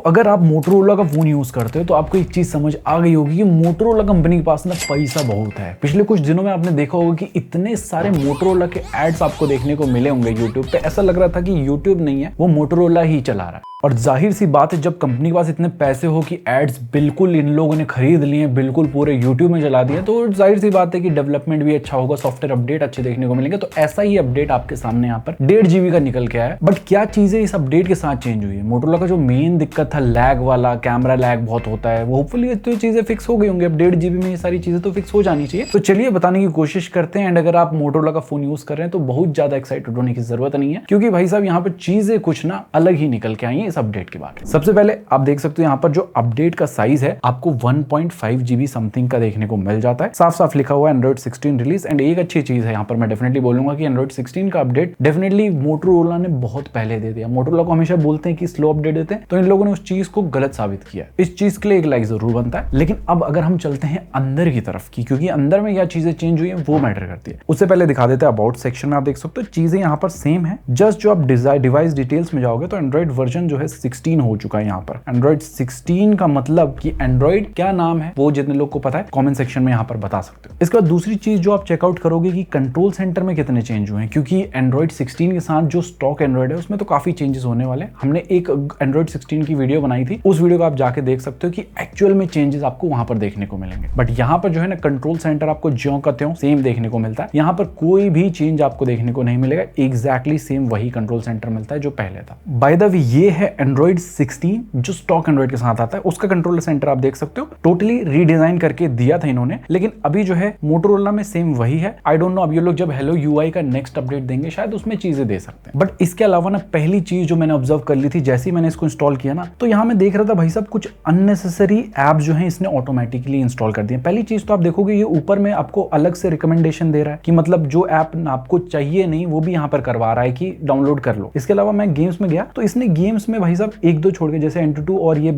अगर आप मोटोरोला का फोन यूज करते हो तो आपको एक चीज समझ आ गई होगी कि मोटोरोला कंपनी के पास ना पैसा बहुत है। पिछले कुछ दिनों में आपने देखा होगा कि इतने सारे मोटोरोला के एड्स आपको देखने को मिले होंगे यूट्यूब पे। ऐसा लग रहा था कि यूट्यूब नहीं है, वो मोटोरोला ही चला रहा है। और जाहिर सी बात है, जब कंपनी के पास इतने पैसे हो कि एड्स बिल्कुल इन लोगों ने खरीद लिए, बिल्कुल पूरे यूट्यूब में चला दिए, तो जाहिर सी बात है कि डेवलपमेंट भी अच्छा होगा, सॉफ्टवेयर अपडेट अच्छे देखने को मिलेंगे। तो ऐसा ही अपडेट आपके सामने यहाँ पर 1.5 GB का निकल के आया। बट क्या चीजें इस अपडेट के साथ चेंज हुई है? मोटोरोला का जो मेन दिक्कत था लैग वाला, कैमरा लैग बहुत होता है, वो होपफुली तो चीजें फिक्स हो गई होंगी। अब 1.5 GB में ये सारी चीजें तो फिक्स हो जानी चाहिए। तो चलिए बताने की कोशिश करते हैं। एंड अगर आप मोटोरोला का फोन यूज कर रहे हैं तो बहुत ज्यादा एक्साइटेड होने की जरूरत नहीं है, क्योंकि भाई साहब यहाँ पर चीजें कुछ ना अलग ही निकल के आई है इस अपडेट के बाद। सबसे पहले आप देख सकते हो यहाँ पर जो अपडेट का साइज है आपको 1.5 GB समथिंग का देखने को मिल जाता है। साफ साफ लिखा हुआ है एंड्रॉइड 16 रिलीज। एंड एक अच्छी चीज है यहाँ पर, मैं डेफिनेटली बोलूंगा कि एंड्रॉइड 16 का अपडेट डेफिनेटली मोटोरोला ने बहुत पहले दे दिया। मोटोरोला को हमेशा बोलते हैं कि स्लो अपडेट देते हैं, तो इन लोगों ने उस चीज को गलत साबित किया। इस चीज के लिए एक लाइक जरूर बनता है। लेकिन अब अगर हम चलते हैं अंदर की तरफ की, क्योंकि अंदर में क्या चीजें चेंज हुई है वो मैटर करती है, उससे पहले दिखा देते हैं अबाउट सेक्शन में। आप देख सकते हो चीजें यहाँ पर सेम है। जस्ट जो आप डिवाइस डिटेल्स में जाओगे तो एंड्रॉइड वर्जन जो है 16 हो चुका है यहाँ पर। एंड्रॉइड 16 का मतलब कि एंड्रॉइड क्या नाम है वो जितने लोग को पता है कमेंट सेक्शन में यहाँ पर बता सकते हो। इसके बाद दूसरी चीज जो आप चेकआउट करोगे कि कंट्रोल सेंटर में कितने चेंज हुए हैं, क्योंकि एंड्रॉइड 16 के साथ जो स्टॉक एंड्रॉइड है उसमें तो काफी चेंजेस होने वाले हैं। हमने एक एंड्रॉइड 16 की वीडियो बनाई थी, उस वीडियो को आप जाके देख सकते हो कि एक्चुअल में चेंजेस आपको वहां पर देखने को मिलेंगे। बट यहाँ पर जो है ना कंट्रोल सेंटर आपको ज्यों का त्यों सेम देखने को मिलता है। यहाँ पर कोई भी चेंज आपको देखने को नहीं मिलेगा, एग्जैक्टली सेम वही कंट्रोल सेंटर मिलता है जो पहले था। बाय द वे ये है एंड्रॉइड 16 जो स्टॉक एंड्रॉइड के साथ आता है, उसका कंट्रोल सेंटर आप देख सकते हो टोटली रीडिजाइन करके दिया था इन्होंने। लेकिन अभी जो है मोटोरोला में सेम वही है। आई डोंट नो अब ये लोग जब हेलो यूआई का नेक्स्ट अपडेट देंगे शायद उसमें चीजें दे सकते हैं। बट इसके अलावा ना पहली चीज जो मैंने ऑब्जर्व कर ली थी जैसे ही मैंने इसको इंस्टॉल किया ना, तो यहाँ मैं देख रहा था भाई साहब कुछ अननेसेसरी ऐप जो है इसने ऑटोमेटिकली इंस्टॉल कर दिए। पहली चीज तो आप देखोगे ये ऊपर में आपको अलग से रिकमेंडेशन दे रहा है कि मतलब जो ऐप आपको चाहिए नहीं वो भी यहाँ पर करवा रहा है कि डाउनलोड कर लो। इसके अलावा मैं गेम्स में गया तो इसने गेम्स में भाई साहब एक दो छोड़ के, जैसे N2 और ये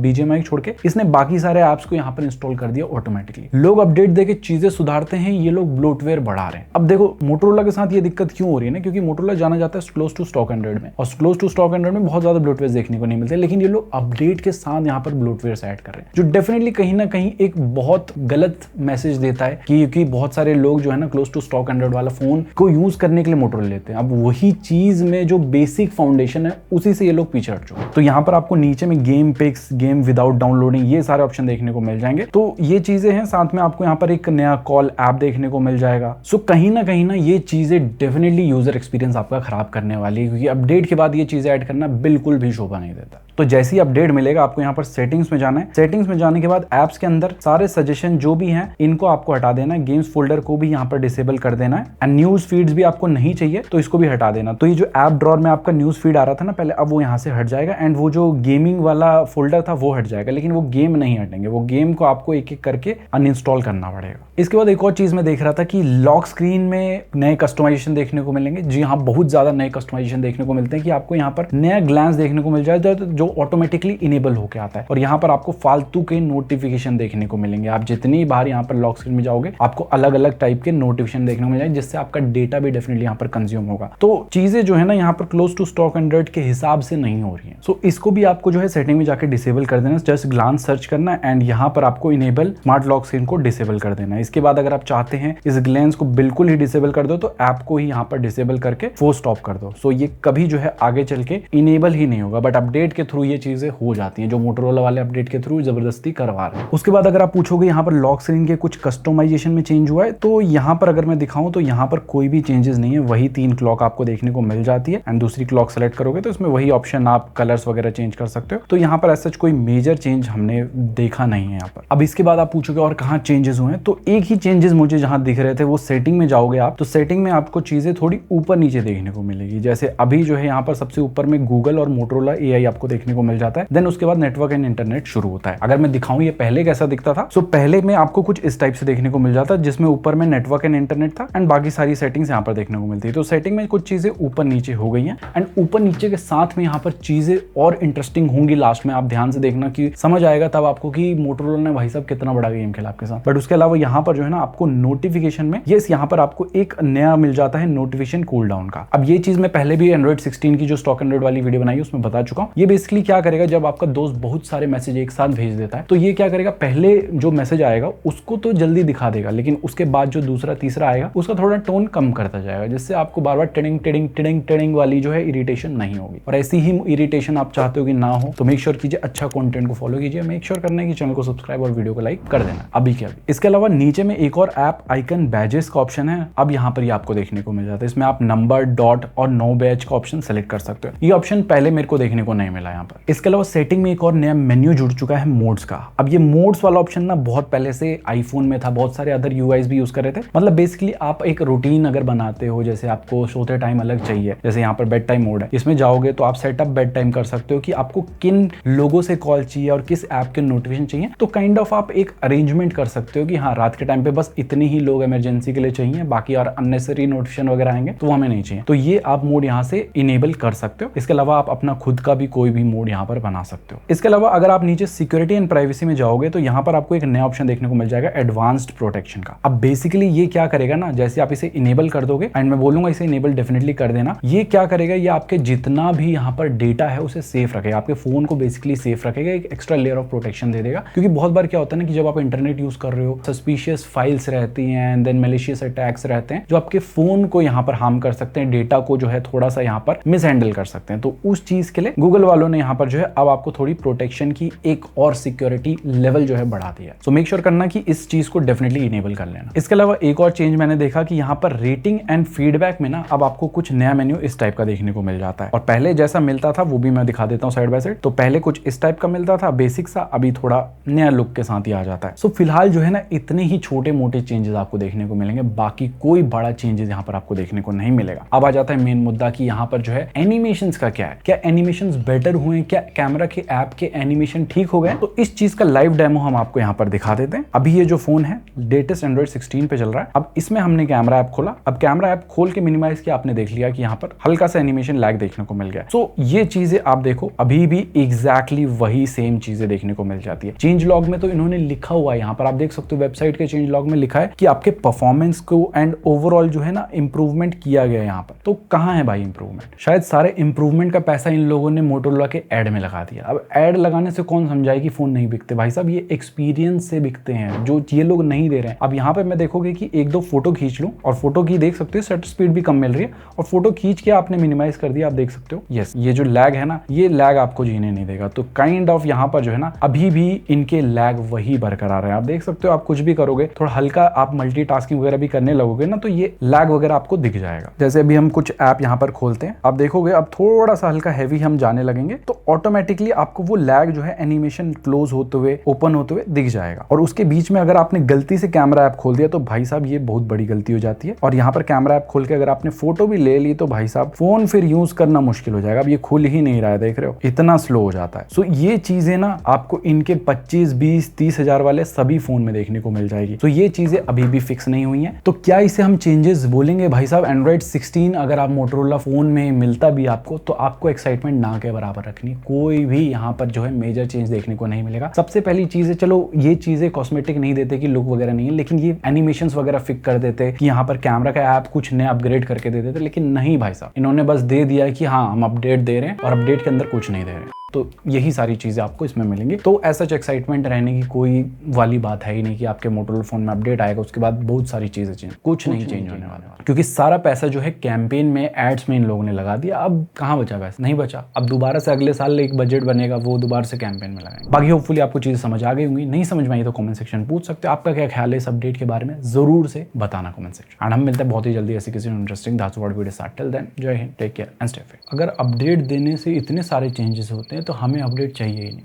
BGMI छोड़ के इसने बाकी सारे ऐप्स को यहाँ पर इंस्टॉल कर दिया ऑटोमेटिकली। लोग अपडेट देके चीजें सुधारते हैं, ये लोग ब्लोटवेयर बढ़ा रहे हैं। अब देखो मोटोरोला के साथ ये दिक्कत क्यों हो रही है ना, क्योंकि मोटोरोला जाना जाता है क्लोज टू स्टॉक एंड्रॉइड में, और क्लोज टू स्टॉक एंड्रॉइड में बहुत ज्यादा ब्लोटवेयर देखने को नहीं मिलते। लेकिन ये लोग अपडेट के साथ यहाँ पर ब्लोटवेयर ऐड कर रहे हैं, जो डेफिनेटली कहीं ना कहीं एक बहुत गलत मैसेज देता है कि क्योंकि बहुत सारे लोग जो है ना क्लोज टू स्टॉक एंड्रॉइड वाला फोन को यूज करने के लिए मोटोरोला लेते हैं। अब वही चीज में जो बेसिक फाउंडेशन है उसी से ये लोग पीछे हट चुके हैं। तो यहाँ पर आपको नीचे में game pics, game without downloading, ये सारे ऑप्शन देखने को मिल जाएंगे। तो ये चीजें हैं। साथ में आपको यहाँ पर एक नया कॉल ऐप देखने को मिल जाएगा। सो कहीं ना ये चीजें डेफिनेटली यूजर एक्सपीरियंस आपका खराब करने वाली है, क्योंकि अपडेट के बाद ये चीजें ऐड करना बिल्कुल भी शोभा नहीं देता। तो जैसे ही अपडेट मिलेगा आपको यहाँ पर सेटिंग्स में जाना है। सेटिंग्स में जाने के बाद ऐप्स के अंदर सारे सजेशन जो भी हैं इनको आपको हटा देना है। गेम्स फोल्डर को भी यहाँ पर डिसेबल कर देना है। एंड न्यूज फीड्स भी आपको नहीं चाहिए तो इसको भी हटा देना। तो ये जो ऐप ड्रॉअर में आपका न्यूज फीड आ रहा था ना पहले, अब वो यहाँ से हट जाएगा। एंड वो जो गेमिंग वाला फोल्डर था वो हट जाएगा, लेकिन वो गेम नहीं हटेंगे। वो गेम को आपको एक एक करके अनइंस्टॉल करना पड़ेगा। इसके बाद एक और चीज मैं देख रहा था कि लॉक स्क्रीन में नए कस्टमाइजेशन देखने को मिलेंगे। जी हाँ, बहुत ज्यादा नए कस्टमाइजेशन देखने को मिलते हैं कि आपको यहाँ पर नया ग्लैंस देखने को मिल जाए जो ऑटोमेटिकली इनेबल होकर आता है। और यहाँ पर आपको फालतू के नोटिफिकेशन देखने को मिलेंगे। आप जितनी बार यहाँ पर लॉक स्क्रीन में जाओगे आपको अलग अलग टाइप के नोटिफिकेशन देखने को मिल जाएंगे, जिससे आपका डेटा भी डेफिनेटली यहाँ पर कंज्यूम होगा। तो चीजें जो है ना यहाँ पर क्लोज टू स्टॉक एंड्रॉइड के हिसाब से नहीं हो रही है। सो इसको भी आपको जो है सेटिंग में जाकर डिसेबल कर देना। जस्ट ग्लांस सर्च करना एंड यहाँ पर आपको इनेबल स्मार्ट लॉक स्क्रीन को डिसेबल कर देना। इसके बाद अगर आप चाहते हैं इस ग्लैंस को बिल्कुल ही डिसेबल कर दो तो ऐप को ही यहाँ पर डिसेबल करके फोर्स स्टॉप कर दो। सो ये कभी जो है आगे चल के इनेबल ही नहीं होगा। बट अपडेट के थ्रू ये चीजें हो जाती हैं, जो मोटोरोला वाले अपडेट के थ्रू जबरदस्ती करवा रहे हैं। उसके बाद अगर आप पूछोगे यहाँ पर लॉक स्क्रीन के कुछ कस्टमाइजेशन में चेंज हुआ है, तो यहाँ पर अगर मैं दिखाऊं तो यहाँ पर कोई भी चेंजेस नहीं है। वही 3 क्लॉक आपको देखने को मिल जाती है। एंड दूसरी क्लॉक सेलेक्ट करोगे तो इसमें वही ऑप्शन, आप कलर्स वगैरह चेंज कर सकते हो। तो यहाँ पर ऐसा कोई मेजर चेंज हमने देखा नहीं है यहाँ पर। अब इसके बाद आप पूछोगे और कहाँ चेंजेस हुए हैं, तो एक ही चेंजेस मुझे जहां दिख रहे थे वो सेटिंग में जाओगे आप तो सेटिंग में आपको चीजें थोड़ी ऊपर नीचे देखने को मिलेगी। जैसे अभी जो है यहाँ पर सबसे ऊपर में गूगल और मोटोरोला AI आपको देखने को मिल जाता है। देन उसके बाद नेटवर्क एंड इंटरनेट शुरू होता है। अगर मैं दिखाऊं ये पहले कैसा दिखता था, सो पहले में आपको कुछ इस टाइप से देखने को मिल जाता है, जिसमें ऊपर में नेटवर्क एंड इंटरनेट था एंड बाकी सारी सेटिंग्स यहाँ पर देखने को मिलती है। तो सेटिंग में कुछ चीजें ऊपर नीचे हो गई हैं। एंड ऊपर नीचे के साथ में यहाँ पर चीजें और इंटरेस्टिंग होंगी लास्ट में, आप ध्यान से देखना कि समझ आएगा तब आपको कि मोटोरोला ने भाई साहब कितना बड़ा गेम खेला आपके साथ। बट उसके अलावा यहाँ पर जो है ना आपको नोटिफिकेशन में यहाँ पर आपको एक नया मिल जाता है नोटिफिकेशन कूल डाउन का। अब ये चीज मैं पहले भी एंड्रॉइड 16 की जो स्टॉक एंड्रॉइड वाली वीडियो बनाई उसमें बता चुका हूँ। ये बेसिकली क्या करेगा, जब आपका दोस्त बहुत सारे मैसेज एक साथ भेज देता है तो ये क्या करेगा, पहले जो मैसेज आएगा उसको तो जल्दी दिखा देगा, लेकिन उसके बाद जो दूसरा तीसरा आएगा उसका थोड़ा टोन कम करता जाएगा, जिससे आपको बार बार टिडिंग टिडिंग टिडिंग टिडिंग वाली जो है इरिटेशन नहीं होगी। और ऐसी ही इरिटेशन आप चाहते हो कि ना हो तो मेक श्योर कीजिए अच्छा कंटेंट को फॉलो कीजिए, मेक श्योर करना है कि चैनल को सब्सक्राइब और वीडियो को लाइक कर देना अभी के अभी। इसके अलावा नीचे में एक और ऐप आइकन बैजेस का ऑप्शन है, अब यहाँ पर ये आपको देखने को मिल जाता है। इसमें आप नंबर, डॉट और नो बैज का ऑप्शन सेलेक्ट कर सकते हो। ये ऑप्शन पहले मेरे को देखने को नहीं मिला यहाँ पर। इसके अलावा सेटिंग में एक और नया मेन्यू जुड़ चुका है मोड्स का। अब ये मोड्स वाला ऑप्शन ना बहुत पहले से आईफोन में था, बहुत सारे अदर यूआईज भी यूज कर रहे थे। मतलब बेसिकली आप एक रूटीन अगर बनाते हो, जैसे आपको सोते टाइम अलग चाहिए, जैसे यहाँ पर बेड टाइम मोड है, इसमें जाओगे तो आप सेटअप बेड टाइम कर सकते हो कि आपको किन लोगों से कॉल चाहिए और किस ऐप के नोटिफिकेशन चाहिए। तो काइंड ऑफ आप एक अरेंजमेंट कर सकते हो कि हाँ रात के टाइम पे बस इतने ही लोग इमरजेंसी के लिए चाहिए, बाकी और अननेसेसरी नोटिफिकेशन वगैरह आएंगे तो हमें नहीं चाहिए। तो ये आप मोड यहाँ से इनेबल कर सकते हो। इसके अलावा आप अपना खुद का भी कोई भी मोड यहाँ पर बना सकते हो। इसके अलावा अगर आप नीचे सिक्योरिटी एंड प्राइवेसी में जाओगे तो यहाँ पर आपको एक नया ऑप्शन देखने को मिल जाएगा एडवांस्ड प्रोटेक्शन का। अब बेसिकली ये क्या करेगा ना, जैसे आप इसे इनेबल कर दोगे, एंड मैं बोलूंगा इसे इनेबल डेफिनेटली कर देना, ये क्या करेगा, ये आपके जितना भी यहाँ पर डेटा है उसे सेफ रखेगा, आपके फोन को बेसिकली सेफ रखेगा, एक एक्स्ट्रा लेयर ऑफ प्रोटेक्शन दे देगा। क्योंकि बहुत बार क्या होता है ना कि जब आप इंटरनेट यूज कर रहे हो, सस्पिशियस फाइल्स रहती हैं एंड देन मैलिशियस अटैक्स रहते हैं जो आपके फोन को यहाँ पर हार्म कर सकते हैं, डेटा को जो है थोड़ा सा यहाँ पर मिस हैंडल कर सकते हैं। तो उस चीज के लिए गूगल वालों ने यहाँ पर जो है अब आपको थोड़ी प्रोटेक्शन की एक और सिक्योरिटी लेवल जो है बढ़ा दिया है। सो मेक श्योर करना कि इस चीज को डेफिनेटली इनेबल कर लेना। इसके अलावा एक और चेंज मैंने देखा कि यहाँ पर रेटिंग एंड फीडबैक में ना अब आपको कुछ नया मेन्यू इस टाइप का देखने को मिल जाता है। और पहले जैसा मिलता था वो भी मैं दिखा देता हूँ साइड बाय साइड। तो पहले कुछ इस टाइप का मिलता था बेसिक सा, अभी थोड़ा नया लुक के साथ ही आ जाता है। सो फिलहाल जो है ना इतने ही छोटे मोटे चेंजेस आपको देखने को मिलेंगे, बाकी कोई बड़ा चेंजेस यहाँ पर आपको देखने को नहीं मिलेगा। अब आ जाता है मेन मुद्दा कि यहाँ पर जो है एनिमेशंस का क्या है, क्या एनिमेशंस बेटर हुए, क्या कैमरा के ऐप के एनिमेशन ठीक हो गए। तो इस चीज का लाइव डेमो हम आपको यहाँ पर दिखा देते हैं। अभी ये जो फोन है लेटेस्ट एंड्रॉइड 16 पे चल रहा है। अब इसमें हमने कैमरा ऐप खोला, अब कैमरा ऐप खोल के मिनिमाइज किया, आपने देख लिया कि यहाँ पर हल्का सा एनिमेशन लैग देखने को मिल गया। सो ये चीजें आप देखो अभी भी एग्जैक्टली वही सेम चीजें देखने को मिल जाती है। चेंज लॉग में तो इन्होंने लिखा हुआ है, यहाँ पर आप देख सकते हो वेबसाइट के चेंज लॉग में लिखा है कि आपके परफॉर्मेंस को एंड ओवरऑल जो है ना इंप्रूवमेंट किया गया यहाँ पर। तो कहाँ है भाई इंप्रूवमेंट? शायद सारे इंप्रूवमेंट का पैसा इन लोगों ने मोटोरोला के एड में लगा दिया। अब एड लगाने से कौन समझाए कि फोन नहीं बिकते? भाई साहब ये एक्सपीरियंस से बिकते हैं जो ये लोग नहीं दे रहे हैं। अब यहाँ पे मैं देखोगे कि एक दो फोटो खींच लूं और फोटो की देख सकते हो शटर स्पीड भी कम मिल रही है, और फोटो खींच के आपने मिनिमाइज कर दिया, आप देख सकते हो यस ये जो लैग है ना ये लैग आपको जीने नहीं देगा। तो काइंड ऑफ यहाँ पर जो है ना अभी भी इनके लैग वही बरकरार है। आप देख सकते हो आप कुछ भी करोगे, थोड़ा हल्का आप मल्टीटास्किंग वगैरह भी करने लगोगे ना तो ये लैग वगैरह आपको दिख जाएगा। जैसे अभी हम कुछ ऐप यहाँ पर खोलते हैं, आप देखोगे अब थोड़ा सा हल्का हैवी हम जाने लगेंगे तो ऑटोमेटिकली आपको वो लैग जो है एनिमेशन क्लोज होते हुए ओपन होते हुए दिख जाएगा। और उसके बीच में अगर आपने गलती से कैमरा ऐप खोल दिया तो भाई साहब ये बहुत बड़ी गलती हो जाती है। और यहाँ पर कैमरा ऐप खोल के अगर आपने फोटो भी ले ली तो भाई साहब फोन फिर यूज करना मुश्किल हो जाएगा। अब ये खुल ही नहीं रहा है, देख रहे हो इतना स्लो हो जाता है। सो ये चीजें ना आपको इनके 25, 20, 30 हजार वाले सभी फोन में देखने को मिल जाएगी। तो ये चीजें अभी भी फिक्स नहीं हुई हैं। तो क्या इसे हम चेंजेस बोलेंगे? भाई साहब एंड्रॉइड 16 अगर आप मोटोरोला फोन में मिलता भी आपको तो आपको एक्साइटमेंट ना के बराबर रखनी, कोई भी यहाँ पर जो है मेजर चेंज देखने को नहीं मिलेगा। सबसे पहली चीज है, चलो ये चीजें कॉस्मेटिक नहीं देते कि लुक वगैरह नहीं है, लेकिन ये एनिमेशंस वगैरह फिक्स कर देते कि यहाँ पर कैमरा का ऐप कुछ नया अपग्रेड करके दे देते, लेकिन नहीं भाई साहब इन्होंने बस दे दिया कि हाँ हम अपडेट दे रहे हैं और अपडेट के अंदर कुछ नहीं दे रहे हैं। तो यही सारी चीजें आपको इसमें मिलेंगी। तो ऐसा एक्साइटमेंट रहने की कोई वाली बात है ही नहीं कि आपके मोटोरोला फोन में अपडेट आएगा उसके बाद बहुत सारी चीजें चेंज, कुछ नहीं चेंज होने वाला, क्योंकि सारा पैसा जो है कैंपेन में एड्स में इन लोगों ने लगा दिया। अब कहाँ बचा पैसा? नहीं बचा। अब दोबारा से अगले साल एक बजट बनेगा, वो दोबारा से कैंपेन में लगाएंगे। बाकी होपफुली आपको चीजें समझ आ गई होंगी। नहीं समझ में आई तो कमेंट सेक्शन पूछ सकते हो। आपका क्या ख्याल है इस अपडेट के बारे में, जरूर से बताना कमेंट सेक्शन। एंड हम मिलते हैं बहुत ही जल्दी ऐसी किसी interesting that's what video start. Till then जय हिंद, take care and stay fit. अगर अपडेट देने से इतने सारे चेंजेस होते हैं तो हमें अपडेट चाहिए ही नहीं।